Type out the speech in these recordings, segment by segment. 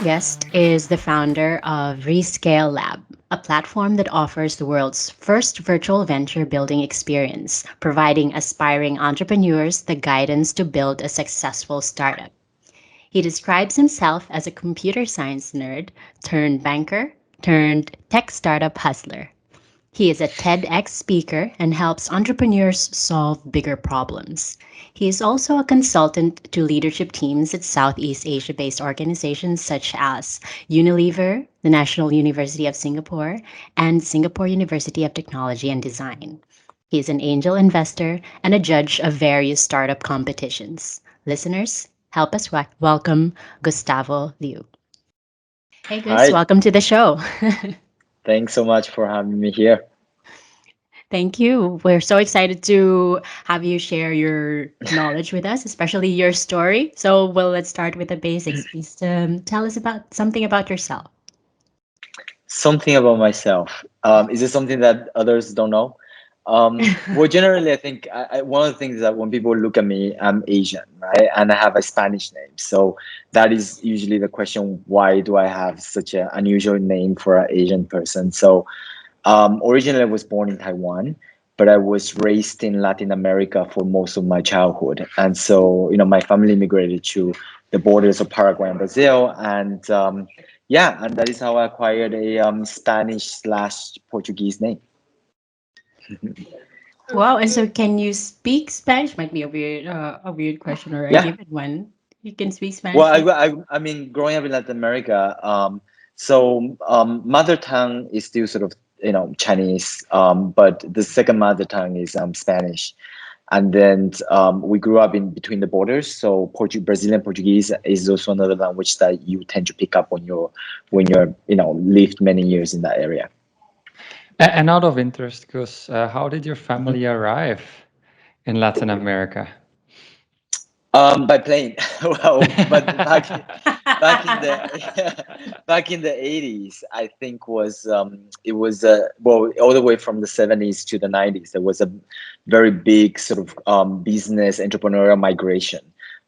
guest is the founder of Rescale Lab, a platform that offers the world's first virtual venture building experience, providing aspiring entrepreneurs the guidance to build a successful startup. He describes himself as a computer science nerd turned banker turned tech startup hustler. He is a TEDx speaker and helps entrepreneurs solve bigger problems. He is also a consultant to leadership teams at Southeast Asia based organizations such as Unilever, the National University of Singapore, and Singapore University of Technology and Design. He is an angel investor and a judge of various startup competitions. Listeners, help us welcome Gustavo Liu. Hey, Gus, Hi, welcome to the show. thanks so much for having me here. Thank you. We're so excited to have you share your knowledge with us, especially your story. So, well, let's start with the basics. Please tell us about something about yourself. Something about myself. Is it something that others don't know? Well, generally, I think one of the things is that when people look at me, I'm Asian, right? And I have a Spanish name. So that is usually the question, why do I have such an unusual name for an Asian person? So originally, I was born in Taiwan, but I was raised in Latin America for most of my childhood. And so, my family immigrated to the borders of Paraguay and Brazil. And yeah, and that is how I acquired a Spanish slash Portuguese name. Wow. And so, can you speak Spanish? Might be a weird question or a Yeah. given one. You can speak Well, Spanish. I mean, growing up in Latin America, mother tongue is still sort of, Chinese, but the second mother tongue is Spanish. And then we grew up in between the borders. So Brazilian Portuguese is also another language that you tend to pick up when you're lived many years in that area. And out of interest, Gus, how did your family arrive in Latin America? By plane. Well, but back in the back in the 80s, I think was it was well, all the way from the 70s to the 90s, there was a very big sort of business entrepreneurial migration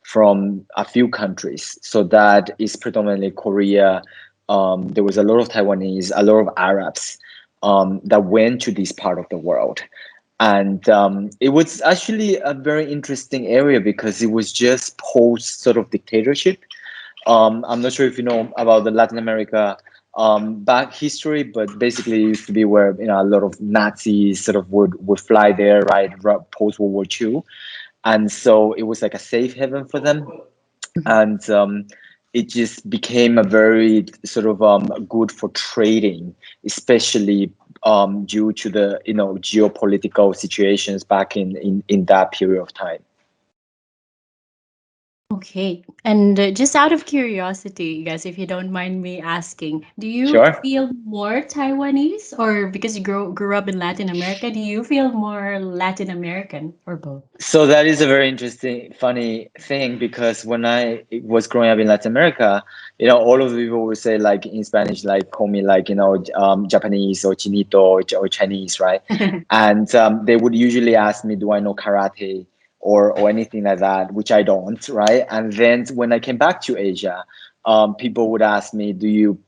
from a few countries. So that is predominantly Korea. There was a lot of Taiwanese, a lot of Arabs that went to this part of the world. And it was actually a very interesting area because it was just post sort of dictatorship. I'm not sure if you know about the Latin America back history, but basically it used to be where a lot of Nazis sort of would fly there, right, post World War II, and so it was like a safe haven for them, and it just became a very sort of good for trading, especially due to the geopolitical situations back in that period of time. Okay. And just out of curiosity, guys, if you don't mind me asking, do you Sure. feel more Taiwanese or because you grew up in Latin America, do you feel more Latin American or both? So that is a very interesting, funny thing because when I was growing up in Latin America, all of the people would say like in Spanish, like call me like Japanese or Chinito or Chinese, right? And they would usually ask me, do I know karate or anything like that, which I don't, right? And then when I came back to Asia, people would ask me, do you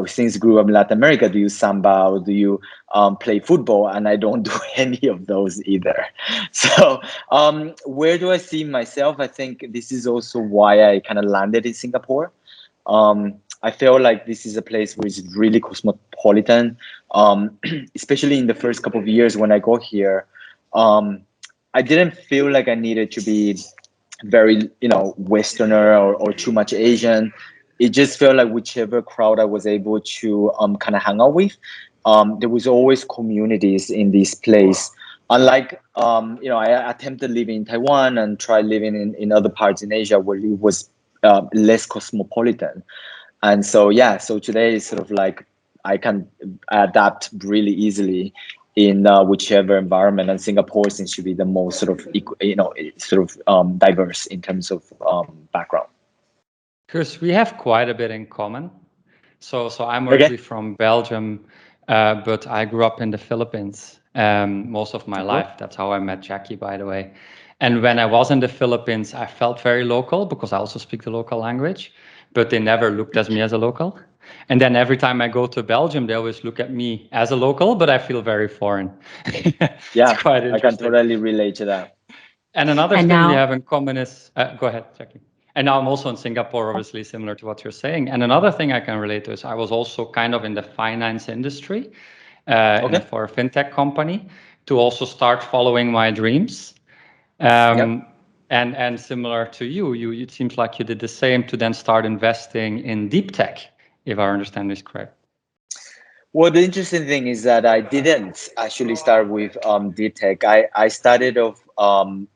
since grew up in Latin America, do you samba or do you play football? And I don't do any of those either. So where do I see myself? I think this is also why I kind of landed in Singapore. I feel like this is a place which is really cosmopolitan, especially in the first couple of years when I got here. I didn't feel like I needed to be very, Westerner or too much Asian. It just felt like whichever crowd I was able to kind of hang out with, there was always communities in this place. Unlike, I attempted living in Taiwan and tried living in other parts in Asia where it was less cosmopolitan. And so, yeah, so today is sort of like I can adapt really easily in whichever environment. And Singapore seems to be the most sort of, diverse in terms of background. Gus, we have quite a bit in common. So I'm Okay. originally from Belgium, but I grew up in the Philippines most of my Cool. life. That's how I met Jackie, by the way. And when I was in the Philippines, I felt very local because I also speak the local language. but they never looked at me as a local. And then every time I go to Belgium, they always look at me as a local, but I feel very foreign. It's Yeah, quite I can interesting. totally relate to that. And another And thing we now, have in common is, go ahead, Jackie. And now I'm also in Singapore, obviously similar to what you're saying. And another thing I can relate to is I was also kind of in the finance industry Okay. for a fintech company to also start following my dreams. Yep. And similar to you, it seems like you did the same to then start investing in deep tech, if I understand this correct. Well, the interesting thing is that I didn't actually start with deep tech. I started off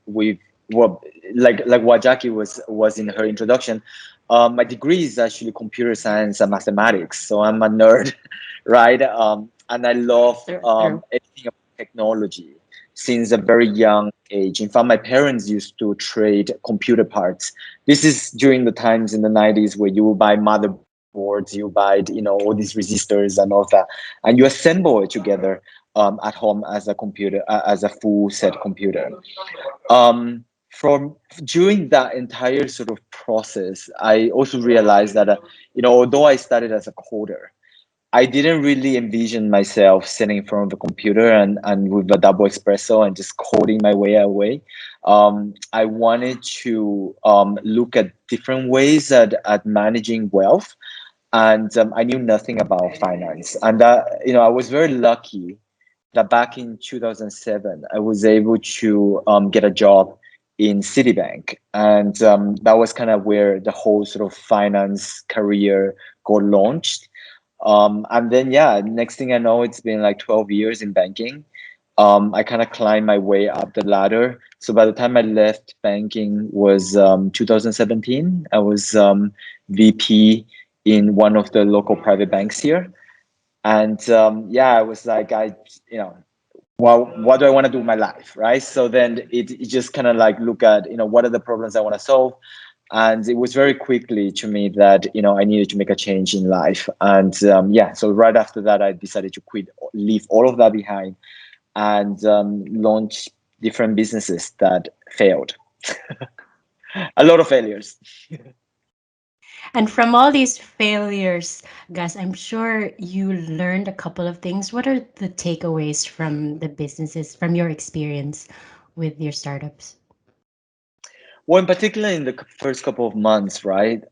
with well, like what Jackie was in her introduction. My degree is actually computer science and mathematics, so I'm a nerd, right? And I love true. anything about technology since a very young age. In fact, my parents used to trade computer parts. This is during the times in the 90s where you would buy motherboards, you buy, all these resistors and all that, and you assemble it together at home as a computer, as a full set computer. From during that entire sort of process, I also realized that, although I started as a coder, I didn't really envision myself sitting in front of the computer and with a double espresso and just coding my way away. I wanted to look at different ways at managing wealth, and I knew nothing about finance. And I was very lucky that back in 2007, I was able to get a job in Citibank, and that was kind of where the whole sort of finance career got launched. And then, yeah, next thing I know, it's been like 12 years in banking. I kind of climbed my way up the ladder. So by the time I left banking was 2017. I was VP in one of the local private banks here. And yeah, I was like, well, what do I want to do with my life, right? So then it just kind of like look at, what are the problems I want to solve? And it was very quickly to me that, I needed to make a change in life. And yeah, so right after that, I decided to leave all of that behind and launch different businesses that failed. A lot of failures. And from all these failures, Gus, I'm sure you learned a couple of things. What are the takeaways from the businesses, from your experience with your startups? Well, in particular, in the first couple of months, right?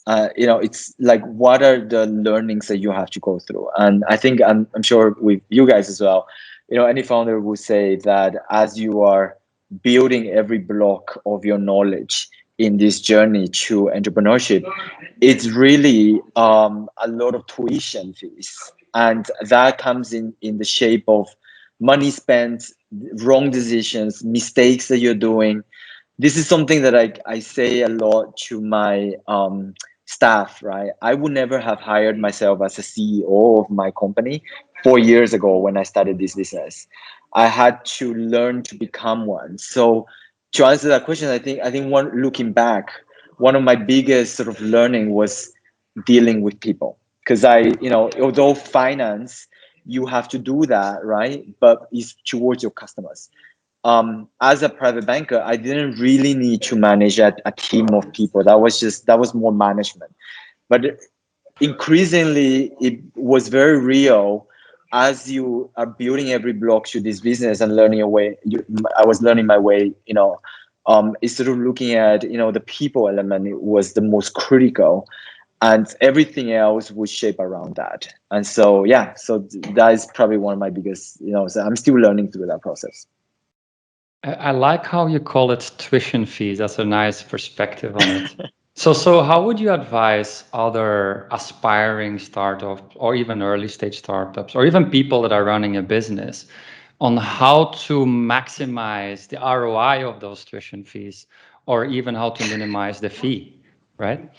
It's like, what are the learnings that you have to go through? And I think I'm sure with you guys as well, any founder would say that as you are building every block of your knowledge in this journey to entrepreneurship, it's really a lot of tuition fees, and that comes in the shape of money spent, wrong decisions, mistakes that you're doing. This is something that I say a lot to my staff, right? I would never have hired myself as a CEO of my company 4 years ago when I started this business. I had to learn to become one. So to answer that question, I think looking back, one of my biggest sort of learning was dealing with people. Because although finance, you have to do that, right? But it's towards your customers. As a private banker, I didn't really need to manage a team of people. That was more management. But increasingly, it was very real as you are building every block to this business and learning your way. I was learning my way, instead of looking at, the people element, it was the most critical, and everything else would shape around that. And so, yeah, so that is probably one of my biggest, so I'm still learning through that process. I like how you call it tuition fees. That's a nice perspective on it. So how would you advise other aspiring startups or even early stage startups or even people that are running a business on how to maximize the ROI of those tuition fees or even how to minimize the fee, right?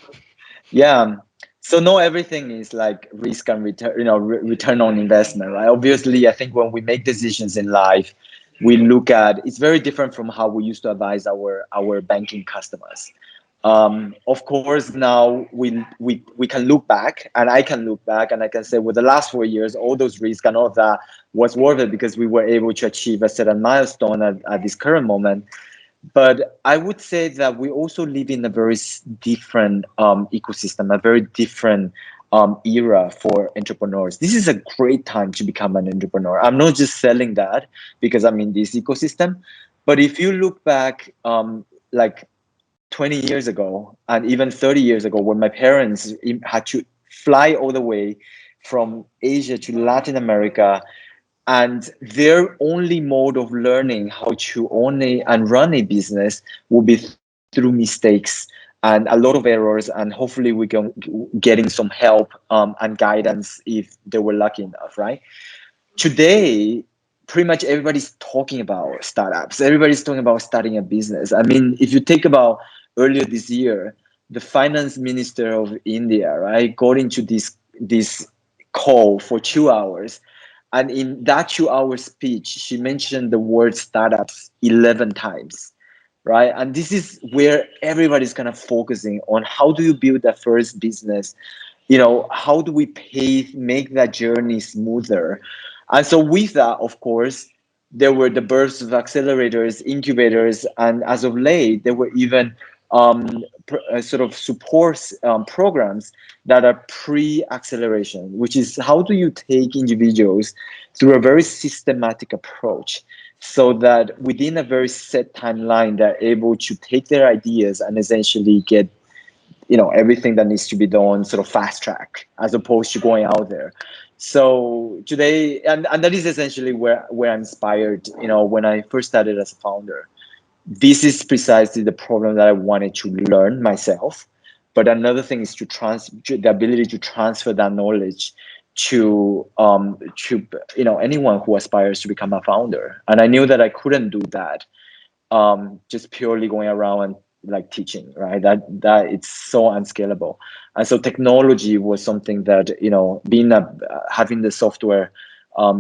Yeah. So no, everything is like risk and return, return on investment, right? Obviously, I think when we make decisions in life, we look at, it's very different from how we used to advise our banking customers. Of course, now we can look back, and I can look back and I can say, with the last 4 years, all those risks and all that was worth it because we were able to achieve a certain milestone at this current moment. But I would say that we also live in a very different ecosystem, a very different era for entrepreneurs. This is a great time to become an entrepreneur. I'm not just selling that because I'm in this ecosystem, but if you look back, like 20 years ago and even 30 years ago, when my parents had to fly all the way from Asia to Latin America, and their only mode of learning how to own and run a business will be through mistakes and a lot of errors, and hopefully we can getting some help and guidance if they were lucky enough, right? Today, pretty much everybody's talking about startups. Everybody's talking about starting a business. I mean, if you think about earlier this year, the finance minister of India, right, got into this call for 2 hours, and in that 2 hour speech, she mentioned the word startups 11 times, right? And this is where everybody's kind of focusing on how do you build that first business? How do we make that journey smoother? And so with that, of course, there were the bursts of accelerators, incubators, and as of late, there were even sort of support programs that are pre-acceleration, which is how do you take individuals through a very systematic approach so that within a very set timeline, they're able to take their ideas and essentially get everything that needs to be done sort of fast track as opposed to going out there. So today, and that is essentially where I'm inspired, when I first started as a founder. This is precisely the problem that I wanted to learn myself. But another thing is the ability to transfer that knowledge to anyone who aspires to become a founder. And I knew that I couldn't do that just purely going around and like teaching, right? That it's so unscalable. And so technology was something that, being having the software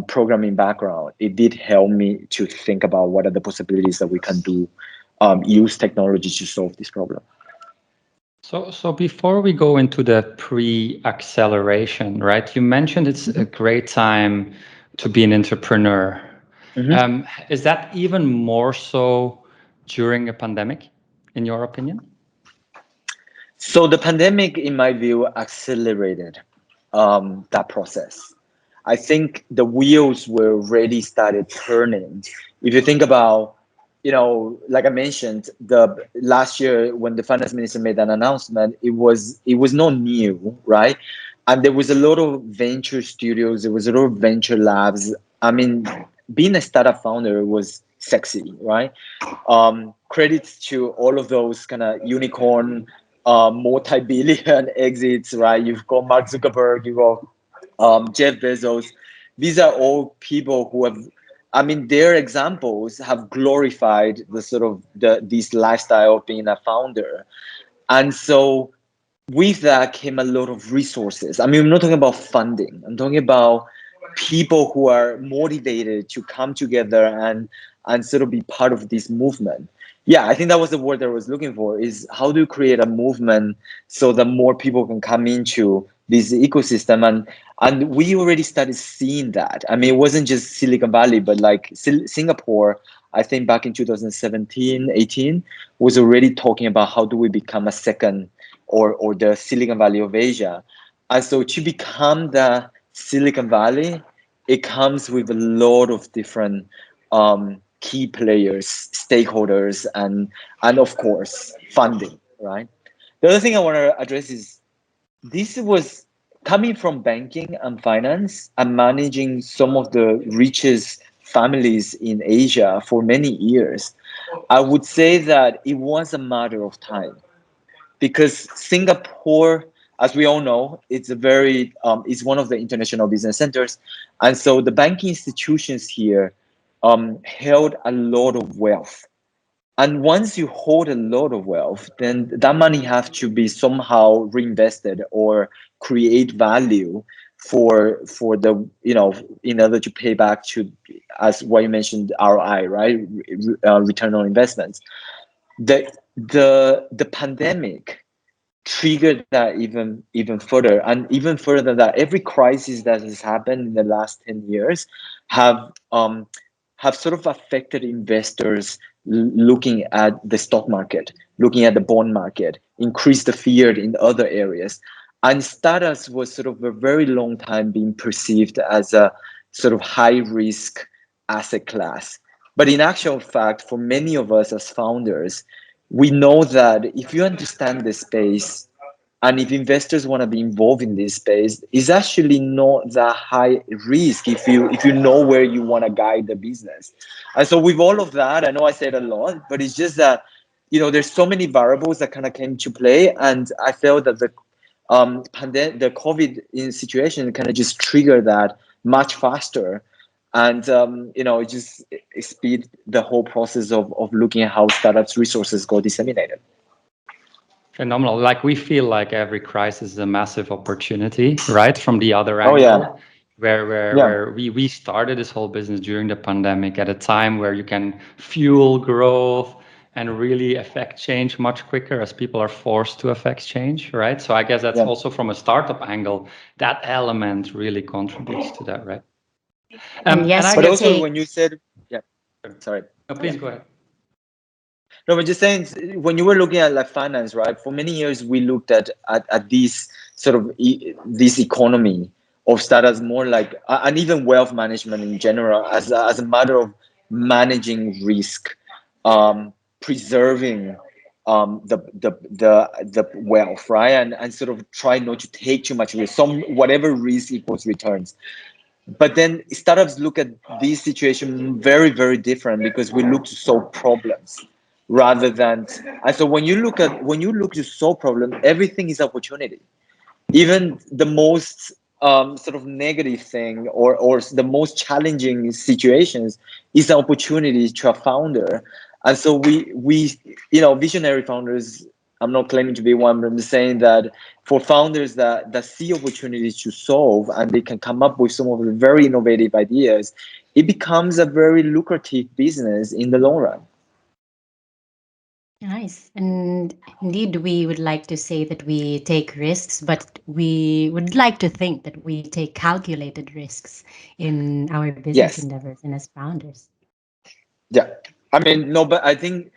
programming background, it did help me to think about what are the possibilities that we can do, use technology to solve this problem. So before we go into the pre-acceleration, right? You mentioned it's a great time to be an entrepreneur. Is that even more so during a pandemic, in your opinion? So the pandemic, in my view, accelerated that process. I think the wheels were already started turning. If you think about, like I mentioned, the last year when the finance minister made that announcement, it was not new, right? And there was a lot of venture studios, there was a lot of venture labs. I mean, being a startup founder was sexy, right? Credits to all of those kind of unicorn, multi-billion exits, right? You've got Mark Zuckerberg, you've got Jeff Bezos. These are all people who have, I mean, their examples have glorified the sort of this lifestyle of being a founder. And so with that came a lot of resources. I mean, I'm not talking about funding. I'm talking about people who are motivated to come together and sort of be part of this movement. Yeah, I think that was the word that I was looking for, is how do you create a movement so that more people can come into this ecosystem. And we already started seeing that. I mean, it wasn't just Silicon Valley, but like Singapore, I think back in 2017, 18, was already talking about how do we become a second or the Silicon Valley of Asia. And so to become the Silicon Valley, it comes with a lot of different key players, stakeholders, and of course funding, right? The other thing I want to address is this was coming from banking and finance and managing some of the richest families in Asia for many years. I would say that it was a matter of time because Singapore, as we all know, it's one of the international business centers, and so the banking institutions here held a lot of wealth. And once you hold a lot of wealth, then that money has to be somehow reinvested or create value for the in order to pay back to, as what you mentioned, ROI, right, return on investments. The pandemic triggered that even further, and even further than that, every crisis that has happened in the last 10 years have have sort of affected investors looking at the stock market, looking at the bond market, increased the fear in other areas. And startups was sort of a very long time being perceived as a sort of high risk asset class. But in actual fact, for many of us as founders, we know that if you understand the space and if investors want to be involved in this space, it's actually not that high risk if you know where you want to guide the business. And so with all of that, I know I said a lot, but it's just that there's so many variables that kind of came to play, and I felt that the the COVID situation kind of just triggered that much faster, and it just speed the whole process of looking at how startups resources go disseminated. Phenomenal. Like we feel like every crisis is a massive opportunity, right? From the other Oh angle, yeah, where we started this whole business during the pandemic at a time where you can fuel growth and really affect change much quicker as people are forced to affect change, right? So I guess that's yeah. also from a startup angle, that element really contributes to that, right? And And yes, I But we guess, also take. when you said, yeah, sorry. no, please go ahead. No, but just saying, when you were looking at like finance, right? For many years, we looked at this sort of this economy of startups more like, and even wealth management in general, as a matter of managing risk, preserving the wealth, right? And sort of try not to take too much risk. Whatever risk equals returns. But then startups look at this situation very, very different because we look to solve problems rather than. And so when you look to solve problem, everything is opportunity. Even the most sort of negative thing or the most challenging situations is an opportunity to a founder. And so we visionary founders, I'm not claiming to be one, but I'm just saying that for founders that see opportunities to solve and they can come up with some of the very innovative ideas, it becomes a very lucrative business in the long run. Nice. And indeed, we would like to say that we take risks, but we would like to think that we take calculated risks in our business Yes. endeavors and as founders. Yeah. I mean, no, but I think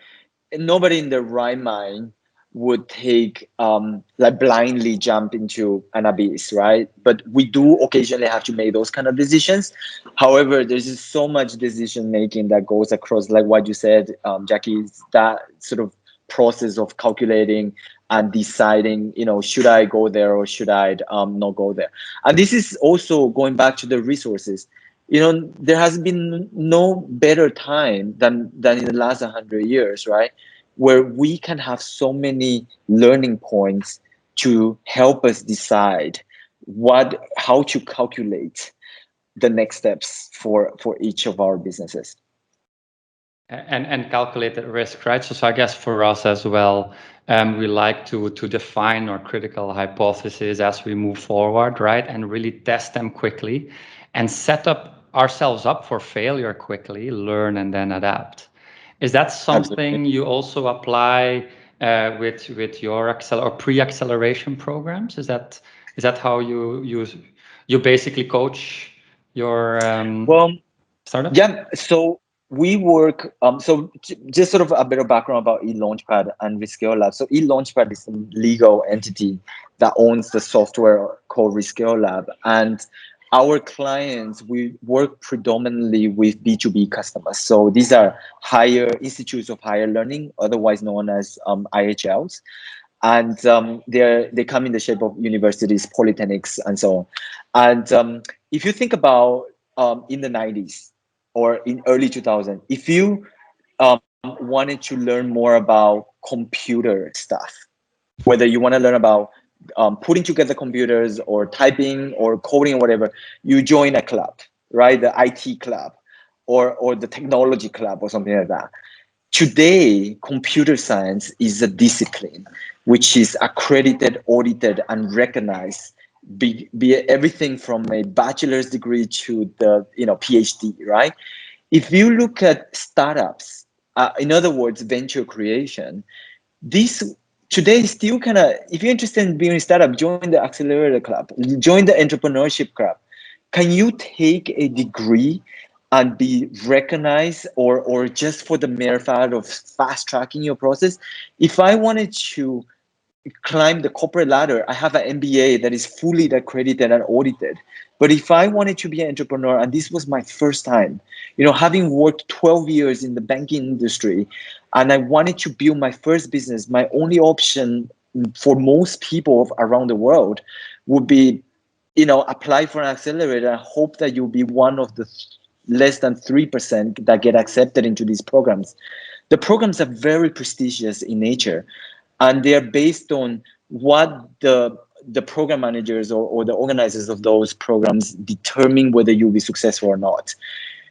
nobody in their right mind would take like blindly jump into an abyss, right? But we do occasionally have to make those kind of decisions. However, there's just so much decision making that goes across, like what you said, Jackie, is that sort of process of calculating and deciding, should I go there or should I not go there? And this is also going back to the resources. There has been no better time than in the last 100 years, right? Where we can have so many learning points to help us decide how to calculate the next steps for each of our businesses. And calculated risk, right? So I guess for us as well, we like to define our critical hypotheses as we move forward, right? And really test them quickly and set up ourselves up for failure quickly, learn and then adapt. Is that Absolutely. something you also apply with your pre-acceleration programs? Is that how you basically coach your Well, startups? yeah. So we work. Just sort of a bit of background about eLaunchpad and Rescale Lab. So eLaunchpad is a legal entity that owns the software called Rescale Lab, and our clients, we work predominantly with B2B customers. So these are higher institutes of higher learning, otherwise known as IHLs, and they come in the shape of universities, polytechnics, and so on. And if you think about in the 90s or in early 2000, if you wanted to learn more about computer stuff, whether you want to learn about putting together computers or typing or coding or whatever, you join a club, right? The IT club or the technology club or something like that. Today, computer science is a discipline which is accredited, audited, and recognized, be it everything from a bachelor's degree to the PhD, right? If you look at startups, in other words, venture creation, this today is still kind of, if you're interested in being a startup, join the accelerator club, join the entrepreneurship club. Can you take a degree and be recognized, or just for the mere fact of fast tracking your process. If I wanted to climb the corporate ladder, I have an MBA that is fully accredited and audited. But if I wanted to be an entrepreneur, and this was my first time, having worked 12 years in the banking industry, and I wanted to build my first business, my only option for most people around the world would be, apply for an accelerator and hope that you'll be one of the less than 3% that get accepted into these programs. The programs are very prestigious in nature, and they are based on what the program managers or the organizers of those programs determine whether you'll be successful or not.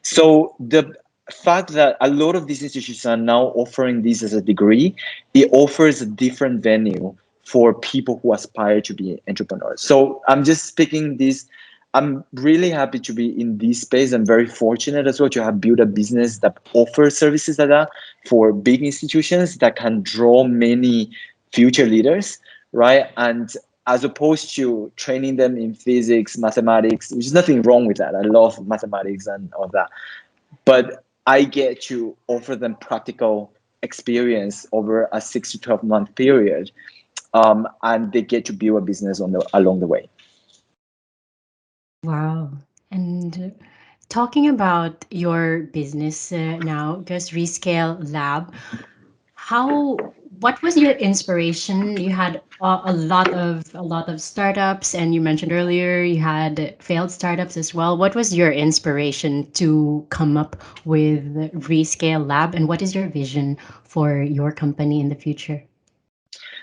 So the fact that a lot of these institutions are now offering this as a degree, it offers a different venue for people who aspire to be entrepreneurs. So I'm just speaking this. I'm really happy to be in this space. I'm very fortunate as well to have built a business that offers services like that for big institutions that can draw many future leaders, right? And as opposed to training them in physics, mathematics, which is nothing wrong with that. I love mathematics and all that. But I get to offer them practical experience over a 6 to 12 month period, and they get to build a business along the way. Wow. And talking about your business now, Gus Rescale Lab, how what was your inspiration? You had a lot of startups, and you mentioned earlier you had failed startups as well. What was your inspiration to come up with Rescale Lab, and what is your vision for your company in the future?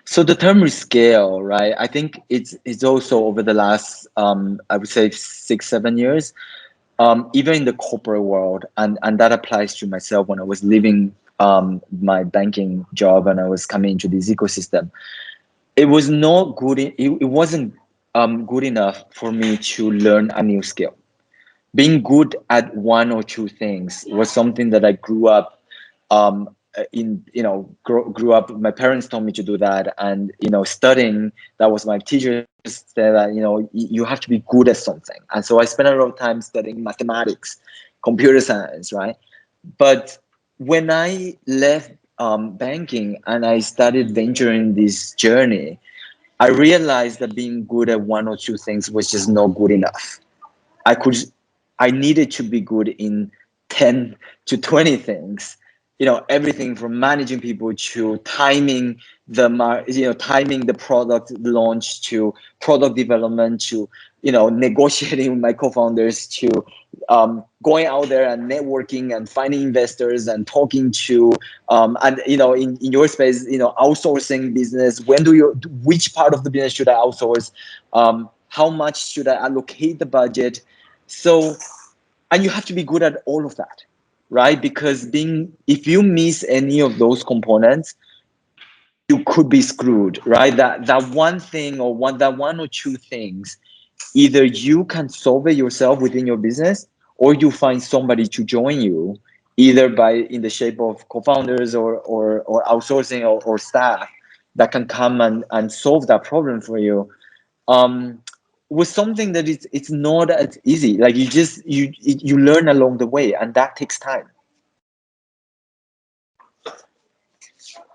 So the term rescale, right? I think it's also over the last I would say 6 7 years, even in the corporate world, and that applies to myself when I was leaving my banking job and I was coming into this ecosystem. It was not good. It wasn't good enough for me to learn a new skill. Being good at one or two things was something that I grew up in. Grew up. My parents told me to do that, and studying. That was my teachers said that you have to be good at something, and so I spent a lot of time studying mathematics, computer science, right? But when I left banking and I started venturing this journey, I realized that being good at one or two things was just not good enough. I could, I needed to be good in 10 to 20 things. Everything from managing people to timing the product launch to product development to, negotiating with my co-founders to going out there and networking and finding investors and talking to, and, in your space, outsourcing business. Which part of the business should I outsource? How much should I allocate the budget? So, and you have to be good at all of that, right? Because if you miss any of those components, you could be screwed, right? That one thing that one or two things, either you can solve it yourself within your business, or you find somebody to join you, either in the shape of co-founders or outsourcing or staff that can come and solve that problem for you. Was something that it's not as easy. Like you learn along the way, and that takes time.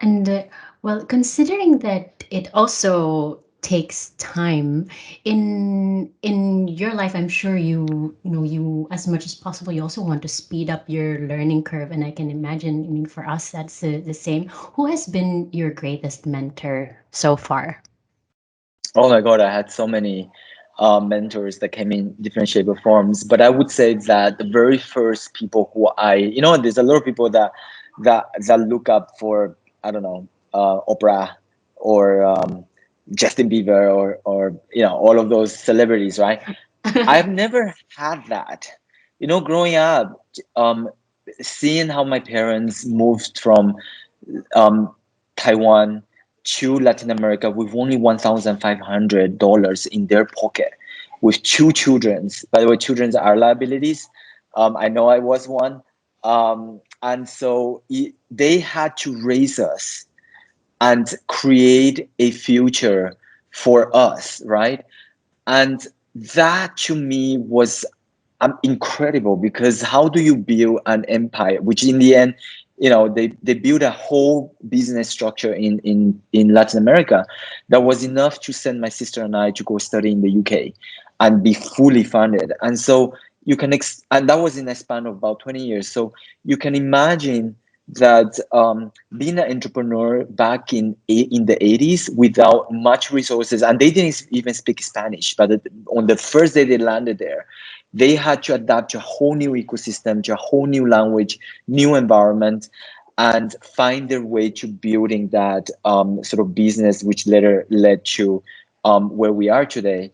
And well, considering that it also takes time in your life, I'm sure you as much as possible you also want to speed up your learning curve, and I can imagine. I mean, for us, that's the same. Who has been your greatest mentor so far? Oh my God, I had so many mentors that came in different shape or forms. But I would say that the very first people who there's a lot of people that look up for, I don't know, Oprah or Justin Bieber or all of those celebrities, right? I've never had that. Growing up, seeing how my parents moved from um, Taiwan to Latin America with only $1,500 in their pocket, with two children. By the way, children are liabilities. I know I was one, and so they had to raise us and create a future for us, right? And that to me was incredible, because how do you build an empire, which in the end, they built a whole business structure in Latin America that was enough to send my sister and I to go study in the UK and be fully funded. And so and that was in a span of about 20 years. So you can imagine that being an entrepreneur back in the 80s without much resources, and they didn't even speak Spanish, but on the first day they landed there, they had to adapt to a whole new ecosystem, to a whole new language, new environment, and find their way to building that sort of business, which later led to where we are today.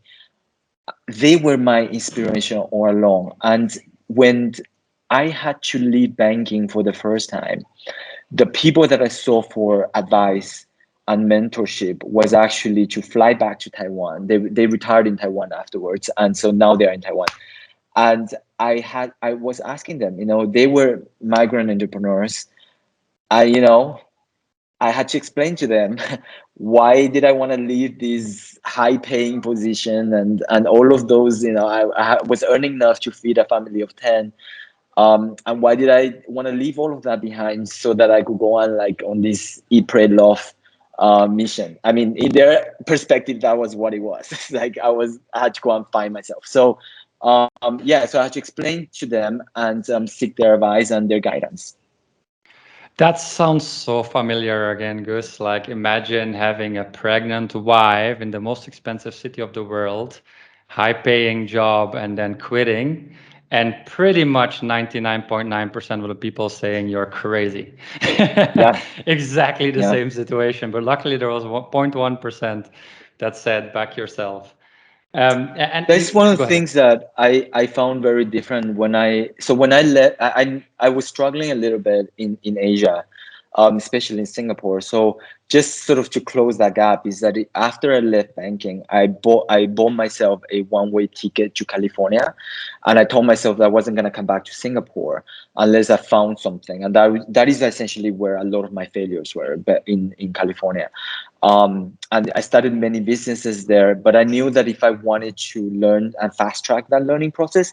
They were my inspiration all along. And when I had to leave banking for the first time, the people that I saw for advice and mentorship was actually to fly back to Taiwan. They retired in Taiwan afterwards, and so now they're in Taiwan. And I was asking them, they were migrant entrepreneurs. I had to explain to them why did I want to leave this high paying position and all of those, I was earning enough to feed a family of 10. And why did I want to leave all of that behind so that I could go on this eat, pray, love mission? I mean, in their perspective, that was what it was. Like I had to go and find myself. So so I had to explain to them and seek their advice and their guidance. That sounds so familiar again, Gus. Like imagine having a pregnant wife in the most expensive city of the world, high paying job, and then quitting. And pretty much 99.9% of the people saying you're crazy. Yeah. Exactly the Yeah. same situation. But luckily there was 0.1% that said back yourself. And That's one of go the ahead. things that I found very different when I left. I was struggling a little bit in Asia, especially in Singapore. So just sort of to close that gap is that after I left banking, I bought myself a one-way ticket to California, and I told myself that I wasn't going to come back to Singapore unless I found something, and that is essentially where a lot of my failures were, but in California. And I started many businesses there, but I knew that if I wanted to learn and fast track that learning process,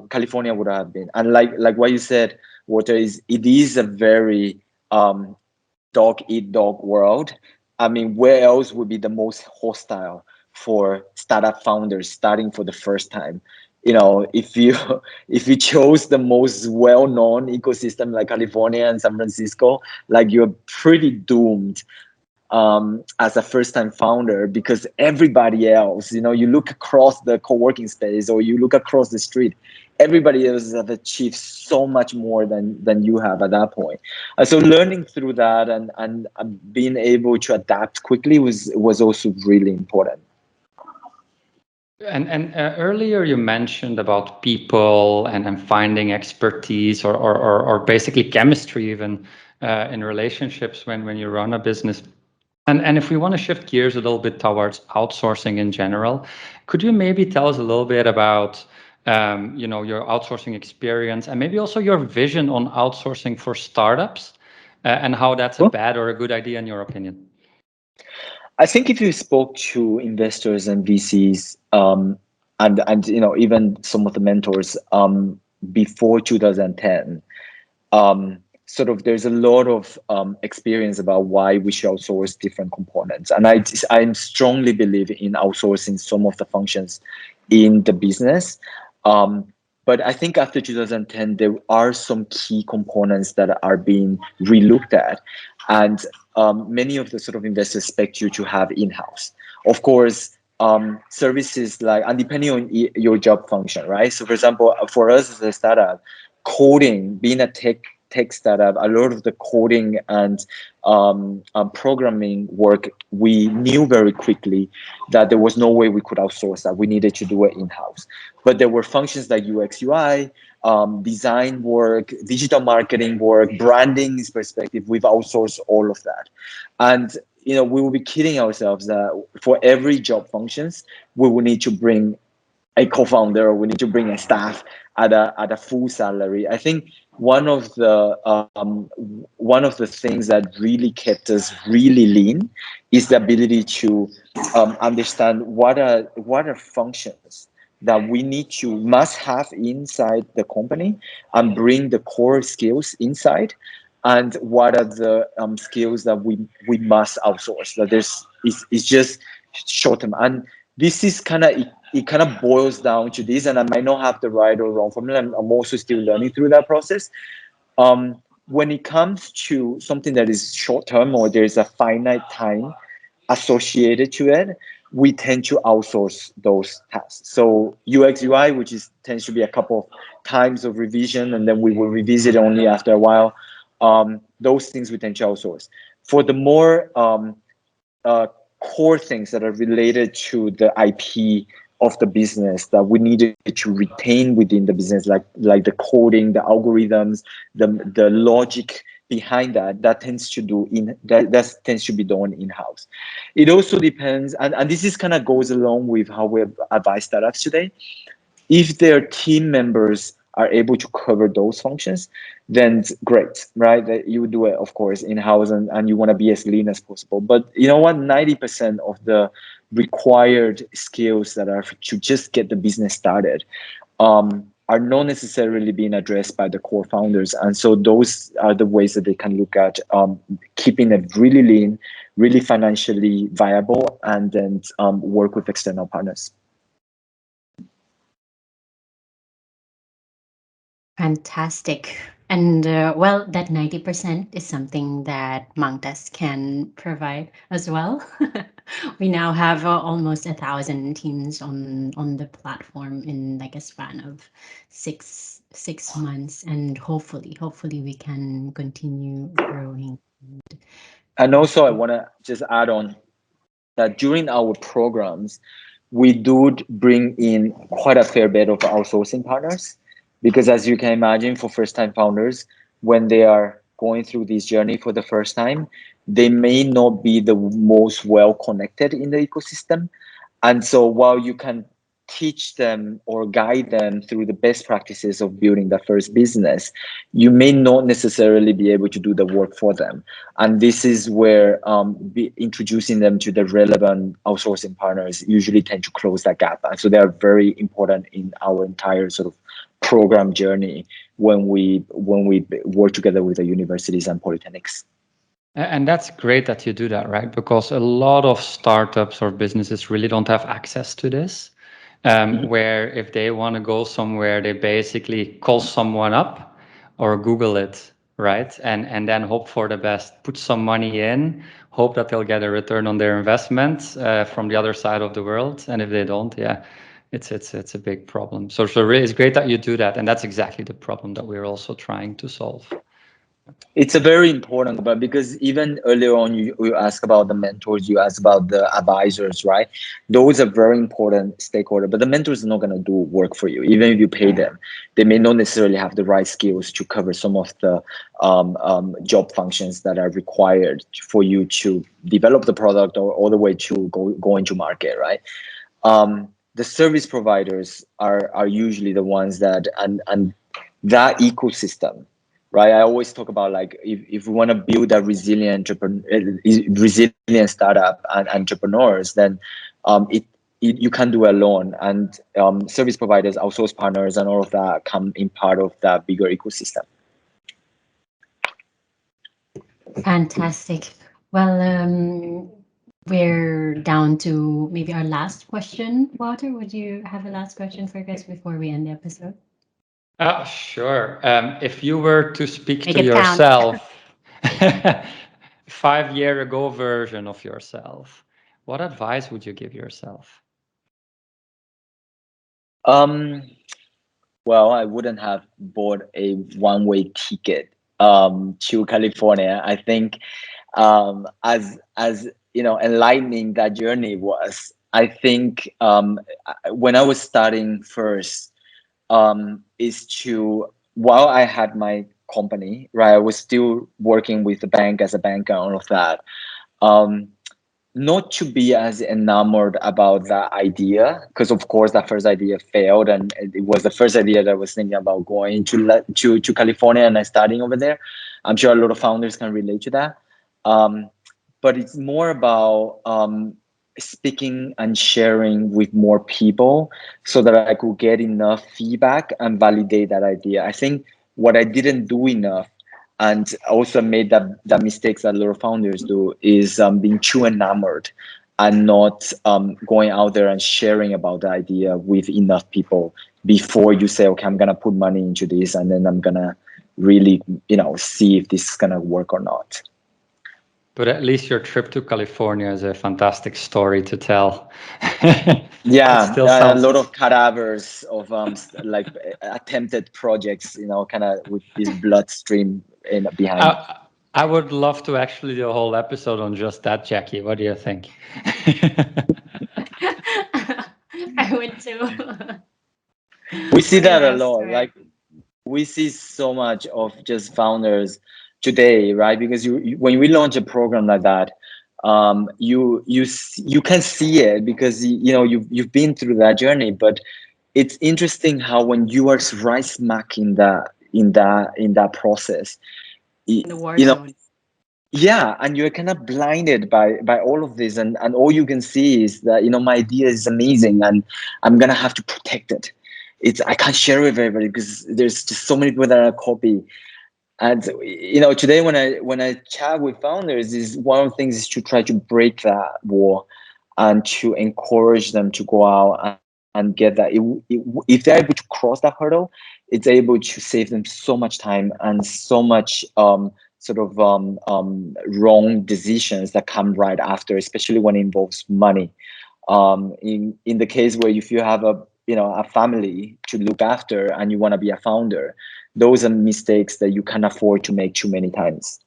California would have been. And like what you said, Walter, it is a very dog eat dog world. I mean, where else would be the most hostile for startup founders starting for the first time? If you if you chose the most well-known ecosystem like California and San Francisco, like you're pretty doomed as a first-time founder, because everybody else, you look across the co-working space or you look across the street, everybody else has achieved so much more than you have at that point. So learning through that and being able to adapt quickly was also really important. And earlier you mentioned about people and finding expertise or basically chemistry even in relationships when you run a business. And if we want to shift gears a little bit towards outsourcing in general, could you maybe tell us a little bit about your outsourcing experience and maybe also your vision on outsourcing for startups and how that's a bad or a good idea in your opinion? I think if you spoke to investors and VCs, and even some of the mentors before 2010, sort of there's a lot of experience about why we should outsource different components, and I strongly believe in outsourcing some of the functions in the business. But I think after 2010, there are some key components that are being relooked at, and many of the sort of investors expect you to have in-house. Of course, services like, and depending on your job function, right? So for example, for us as a startup, coding, being a tech startup, a lot of the coding and programming work, we knew very quickly that there was no way we could outsource that. We needed to do it in-house. But there were functions like UX, UI, design work, digital marketing work, branding perspective. We've outsourced all of that. And we will be kidding ourselves that for every job functions, we will need to bring a co-founder, or we need to bring a staff at a full salary. I think one of the things that really kept us really lean is the ability to understand what are functions that we must have inside the company and bring the core skills inside, and what are the skills that we must outsource. That it's just short term, and this is it kind of boils down to this, and I might not have the right or wrong formula. I'm also still learning through that process. When it comes to something that is short term or there's a finite time associated to it, we tend to outsource those tasks. So UX UI, which tends to be a couple of times of revision, and then we will revisit only after a while. Those things we tend to outsource. For the more core things that are related to the IP of the business that we needed to retain within the business, like the coding, the algorithms, the logic behind that tends to tends to be done in-house. It also depends, and this is kind of goes along with how we advise startups today. If their team members are able to cover those functions, then it's great, right? That you do it, of course, in-house, and you want to be as lean as possible. But you know what? 90% of the required skills that are to just get the business started are not necessarily being addressed by the core founders. And so those are the ways that they can look at keeping it really lean, really financially viable, and then work with external partners. Fantastic. And well, that 90% is something that Mangtas can provide as well. We now have almost 1,000 teams on the platform in like a span of six months, and hopefully we can continue growing. And also, I want to just add on that during our programs, we do bring in quite a fair bit of outsourcing partners, because as you can imagine, for first-time founders, when they are going through this journey for the first time, they may not be the most well connected in the ecosystem. And so while you can teach them or guide them through the best practices of building the first business, you may not necessarily be able to do the work for them. And this is where introducing them to the relevant outsourcing partners usually tend to close that gap. And so they are very important in our entire sort of program journey when we work together with the universities and polytechnics. And that's great that you do that, right? Because a lot of startups or businesses really don't have access to this. Where if they want to go somewhere, they basically call someone up or Google it, right? And then hope for the best, put some money in, hope that they'll get a return on their investment from the other side of the world. And if they don't, yeah, it's a big problem. So really, it's great that you do that. And that's exactly the problem that we're also trying to solve. It's a very important, but because even earlier on, you asked about the mentors, you asked about the advisors, right? Those are very important stakeholders, but the mentors are not going to do work for you. Even if you pay them, they may not necessarily have the right skills to cover some of the job functions that are required for you to develop the product or all the way to go into market, right? The service providers are usually the ones that, and that ecosystem, right? I always talk about like if we want to build a resilient startup and entrepreneurs, then you can't do it alone. And service providers, outsource partners, and all of that come in part of that bigger ecosystem. Fantastic. Well, we're down to maybe our last question. Walter, would you have a last question for us before we end the episode? Sure. If you were to speak Make to it yourself, 5 year ago version of yourself, what advice would you give yourself? Well, I wouldn't have bought a one-way ticket to California. I think as you know, enlightening that journey was, I think when I was starting first, is to, while I had my company, right, I was still working with the bank as a banker and all of that. Not to be as enamored about that idea, because of course that first idea failed, and it was the first idea that I was thinking about going to California and starting over there. I'm sure a lot of founders can relate to that. But it's more about speaking and sharing with more people so that I could get enough feedback and validate that idea. I think what I didn't do enough, and also made that mistakes that a lot of founders do, is being too enamored and not going out there and sharing about the idea with enough people before you say, okay, I'm gonna put money into this, and then I'm gonna really, see if this is gonna work or not. But at least your trip to California is a fantastic story to tell. Yeah, It still a sounds lot of cadavers of like attempted projects, kind of with this bloodstream behind. I would love to actually do a whole episode on just that, Jackie. What do you think? I would too. We see What that a else? lot. Right. Like we see so much of just founders today, right? Because when we launch a program like that, you can see it because you've been through that journey. But it's interesting how when you are right smack in that process, In the war you know, zone. yeah, and you're kind of blinded by all of this, and all you can see is that my idea is amazing, and I'm gonna have to protect it. I can't share it with everybody because there's just so many people that are copy. And today when I chat with founders, is one of the things is to try to break that wall and to encourage them to go out and get that. If they're able to cross that hurdle, it's able to save them so much time and so much wrong decisions that come right after, especially when it involves money. In the case where if you have a family to look after and you want to be a founder, those are mistakes that you can't afford to make too many times.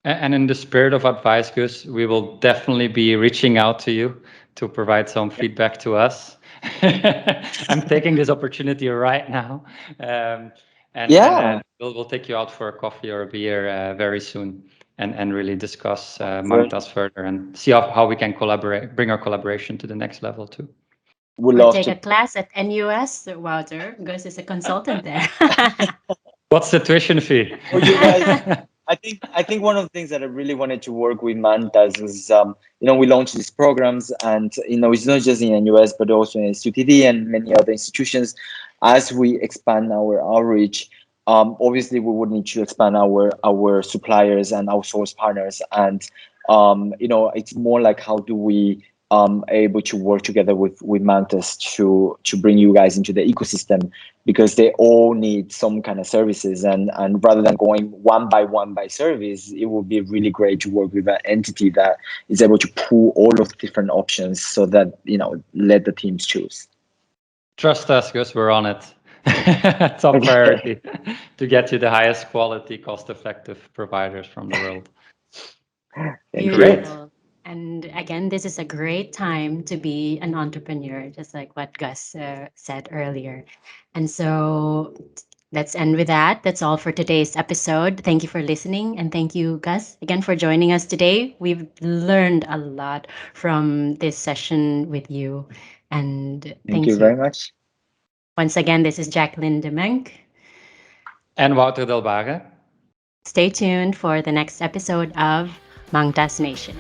And in the spirit of advice, Gus, we will definitely be reaching out to you to provide some feedback to us. I'm taking this opportunity right now. And we'll take you out for a coffee or a beer very soon and really discuss Mangtas further and see how we can bring our collaboration to the next level too. Would Or love take to. a class at NUS, Wouter. Gus is a consultant there. What's the tuition fee? Oh, you guys. I think one of the things that I really wanted to work with Mangtas was, we launched these programs, and it's not just in NUS but also in SUTD and many other institutions. As we expand our outreach, obviously we would need to expand our suppliers and outsource partners, and it's more like how do we able to work together with Mangtas to bring you guys into the ecosystem, because they all need some kind of services, and rather than going one by service, it would be really great to work with an entity that is able to pull all of the different options so that let the teams choose. Trust us, Gus, we're on it. It's our priority to get you the highest quality, cost-effective providers from the world. Great. And again, this is a great time to be an entrepreneur, just like what Gus said earlier. And so let's end with that. That's all for today's episode. Thank you for listening. And thank you, Gus, again for joining us today. We've learned a lot from this session with you. And Thank you very much. Once again, this is Jacqueline Demenk. And Wouter Del Barre. Stay tuned for the next episode of Mangtas Nation.